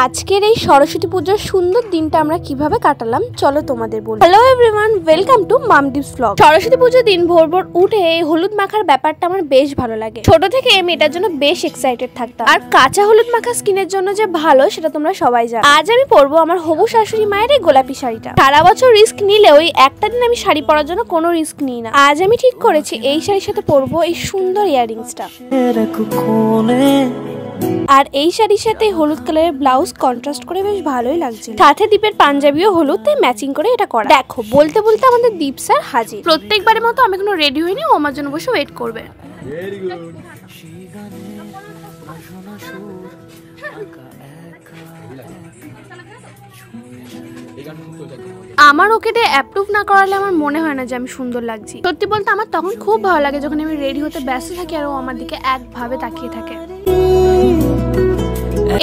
আজকের এই সরস্বতী পূজার সুন্দর দিনটা আমরা কিভাবে কাটালাম চলো তোমাদের বলি। Hello everyone, welcome to Mamdeep's blog. Saraswati পুজোর দিন ভোর ভোর উঠে এই হলুদ মাখার ব্যাপারটা আমার বেশ ভালো লাগে। ছোট থেকে আমি এটার জন্য বেশ এক্সাইটেড থাকতাম। আর কাঁচা হলুদ মাখা স্কিনের জন্য যে ভালো সেটা তোমরা সবাই জানো। আজ আমি পরবো আমার হবু শাশুড়ি মায়ের এই গোলাপি শাড়িটা। সারা বছর রিস্ক নিলে ওই একটা দিন আমি শাড়ি পরার জন্য কোনো রিস্ক নিই না। আজ আমি ঠিক করেছি এই শাড়ির সাথে পরবো এই সুন্দর ইয়াররিংসটা। আর এই শাড়ির সাথে হলুদ কালারের ব্লাউজ কন্ট্রাস্ট করে বেশ ভালোই লাগছে। সাথে দীপের পাঞ্জাবিও হলুদ, তাই ম্যাচিং করে এটা করা। দেখো বলতে বলতে আমাদের দীপ স্যার হাজির। প্রত্যেকবারের মতো আমি এখনো রেডি হইনি, ও আমার জন্য বসে ওয়েট করবে। আমার ওকে দিয়ে অ্যাপ্রুভ না করালে আমার মনে হয় না যে আমি সুন্দর লাগছি। সত্যি বলতে আমার তখন খুব ভালো লাগে যখন আমি রেডি হতে ব্যস্ত থাকি আর ও আমার দিকে একভাবে তাকিয়ে থাকে।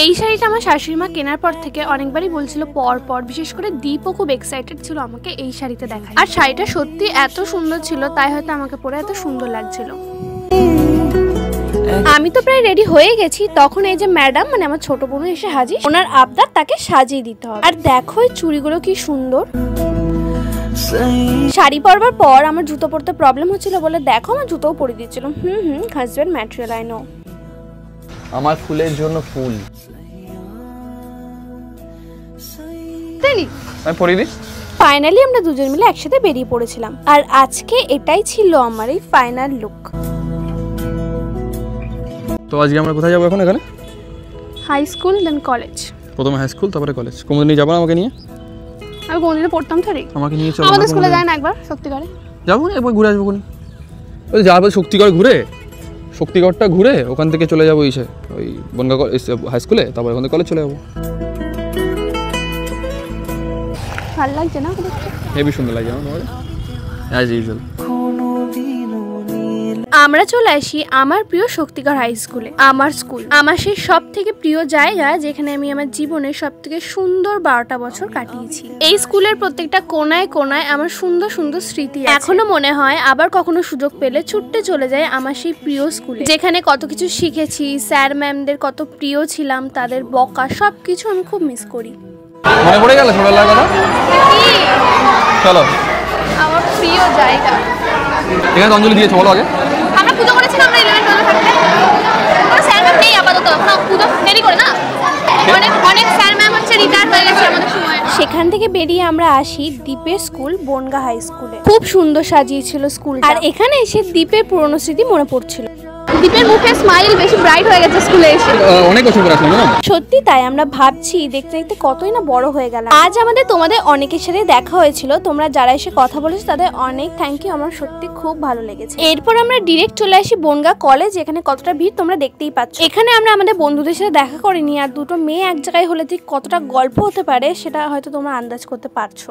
এই শাড়িটা আমার শাশুড়ি মা কেনার পর থেকে অনেকবারই বলছিল পর, বিশেষ করে দীপও খুব এক্সাইটেড ছিল আমাকে এই শাড়িতে দেখায়। আর শাড়িটা সত্যি এত সুন্দর ছিল, তাই হয়তো আমাকে পরে এত সুন্দর লাগছিল। আমি তো প্রায় রেডি হয়ে গেছি, তখন এই যে ম্যাডাম মানে আমার ছোট বোন এসে হাজির। ওনার আবদার তাকে সাজিয়ে দিতে হবে। আর দেখো এই চুড়িগুলো কি সুন্দর। শাড়ি পরবার পর আমার জুতো পরতে প্রবলেম হচ্ছিল বলে দেখো আমার জুতোও পরে দিয়েছিল। Husband material I know. আমার ফুলের জন্য ফুল আমি পরে দিই। ফাইনালি আমরা দুজন মিলে একসাথে বেরিয়ে পড়েছিলাম। আর আজকে এটাই ছিল আমার এই ফাইনাল লুক। তো আজকে আমরা কোথায় যাবো এখন? এখানে হাই স্কুল দেন কলেজ। প্রথমে হাই স্কুল তারপরে কলেজ। কোনদিন নিয়ে যাবো না আমাকে নিয়ে? আমি কোনদিন পড়তাম থাকি আমাকে নিয়ে চলো। আমাদের স্কুলে যাই না একবার সত্যিকারে? যাবো না, একবার ঘুরে আসবো। কোন ওই যাবো শক্তিগড় ঘুরে, শক্তিগড়টা ঘুরে ওখান থেকে চলে যাবো ইসে ওই বনগা হাই স্কুলে, তারপর ওখান থেকে কলেজ চলে যাবো। ভালো লাগছে না? হেবি সুন্দর লাগে আমার অ্যাজ ইউজুয়াল। আমরা চলে আসি আমার প্রিয় শক্তিগড় হাই স্কুলে। আমার স্কুল আমার সেই সব থেকে প্রিয় জায়গা, যেখানে আমি আমার জীবনের সব থেকে সুন্দর 12টা বছর কাটিয়েছি। এই স্কুলের প্রত্যেকটা কোনায় কোনায় আমার সুন্দর সুন্দর স্মৃতি এখনো মনে হয় আবার কখনো সুযোগ পেলে ছুটতে চলে যায় আমার সেই প্রিয় স্কুলে, যেখানে কত কিছু শিখেছি। স্যার ম্যামদের কত প্রিয় ছিলাম, তাদের বকা সবকিছু আমি খুব মিস করি। মনে পড়ে গেল ছোটবেলার কথা? চলো আমার প্রিয় জায়গা। এখানে অঞ্জলি দিয়েছো বলো আগে? আমরা পুজো করেছিলাম আমরা 11 12 থাকতে। কোনো স্যার ম্যাম নেই আপাতত, না পুজো দেরি করে না। অনেক স্যার ম্যাম হচ্ছে রিটায়ার হয়ে গেছে আমাদের সময়। সেখান থেকে বেরিয়ে আমরা আসি দীপের স্কুল বনগা হাই স্কুলে। খুব সুন্দর সাজিয়েছিল স্কুল। আর এখানে এসে দীপের পুরনো স্মৃতি মনে পড়ছিল। দীপের মুখে স্মাইল বেশি ব্রাইট হয়ে গেছে স্কুলে এসে। অনেক বছর পর আসলাম না? সত্যি তাই আমরা ভাবছি দেখতে দেখতে কতই না বড় হয়ে গেল। আজ আমাদের তোমাদের অনেকের সাথে দেখা হয়েছিল, তোমরা যারা এসে কথা বলেছো তাদের অনেক থ্যাংক ইউ। আমার সত্যি খুব ভালো লেগেছে। এরপর আমরা ডিরেক্ট চলে আসি বনগা কলেজ, এখানে কতটা ভিড় তোমরা দেখতেই পাচ্ছ। এখানে আমরা আমাদের বন্ধুদের সাথে দেখা করিনি, আর দুটো মেয়ে এক জায়গায় হলে ঠিক কতটা গল্প হতে পারে সেটা হয়তো তোমরা আন্দাজ করতে পারছো।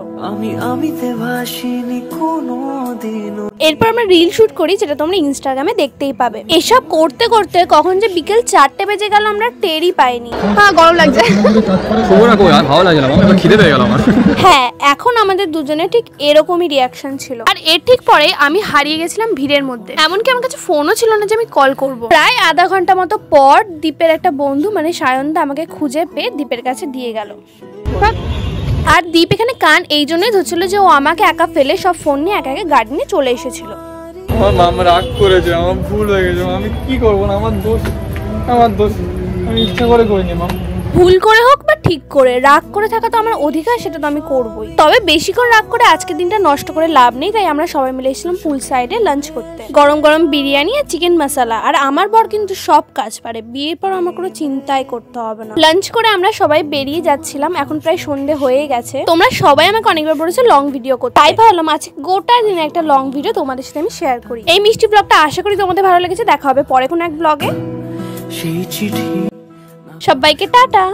এরপর আমরা রিল শুট করি, যেটা তোমরা ইনস্টাগ্রামে দেখতেই পাবে। এসব করতে করতে কখন যে বিকেল 4টে বেজে গেল আমরা টেরই পাইনি। হ্যাঁ গরম লাগছে। ভালো লাগে না, আমার খিদে পেয়ে গেল আমার। হ্যাঁ এখন আমাদের দুজনের ঠিক এরকমই রিয়াকশন ছিল। আর এর ঠিক পরে আমি হারিয়ে গেছিলাম ভিড়ের মধ্যে। এমনকি আমার কাছে ফোনও ছিল না যে আমি কল করব। প্রায় আধা ঘন্টা মতো পর দীপের একটা বন্ধু মানে সায়নদা আমাকে খুঁজে পেয়ে দীপের কাছে দিয়ে গেল। আর দীপ এখানে কান এই জন্যই ধরছিল যে ও আমাকে একা ফেলে সব ফোন নিয়ে একা একা গাড়ি নিয়ে চলে এসেছিল। আমার মামা রাগ করেছে, আমার ভুল হয়ে গেছে, আমি কি করবো না, আমার দোষ, আমি ইচ্ছা করে করিনি মাম। ভুল করে হোক বা ঠিক করে, রাগ করে থাকা তো আমার অধিকার, সেটা তো আমি করবোই। তবে বেশিক্ষণ রাগ করে আজকের দিনটা নষ্ট করে লাভ নেই, তাই আমরা সবাই মিলে এসেছিলাম পুল সাইডে লাঞ্চ করতে। গরম গরম বিরিয়ানি আর চিকেন মশলা। আর আমার বর কিন্তু সব কাজ পারে, বিয়ের পর আমার কোনো চিন্তাই করতে হবে না। লাঞ্চ করে আমরা সবাই বেরিয়ে যাচ্ছিলাম। এখন প্রায় সন্ধে হয়ে গেছে। তোমরা সবাই আমাকে অনেকবার বলেছো লং ভিডিও করতে, তাই ভাবলাম আজকে গোটা দিনে একটা লং ভিডিও তোমাদের সাথে আমি শেয়ার করি। এই মিষ্টি ব্লগটা আশা করি তোমাদের ভালো লেগেছে। দেখা হবে পরে কোনো এক ব্লগে। সবাইকে টাটা।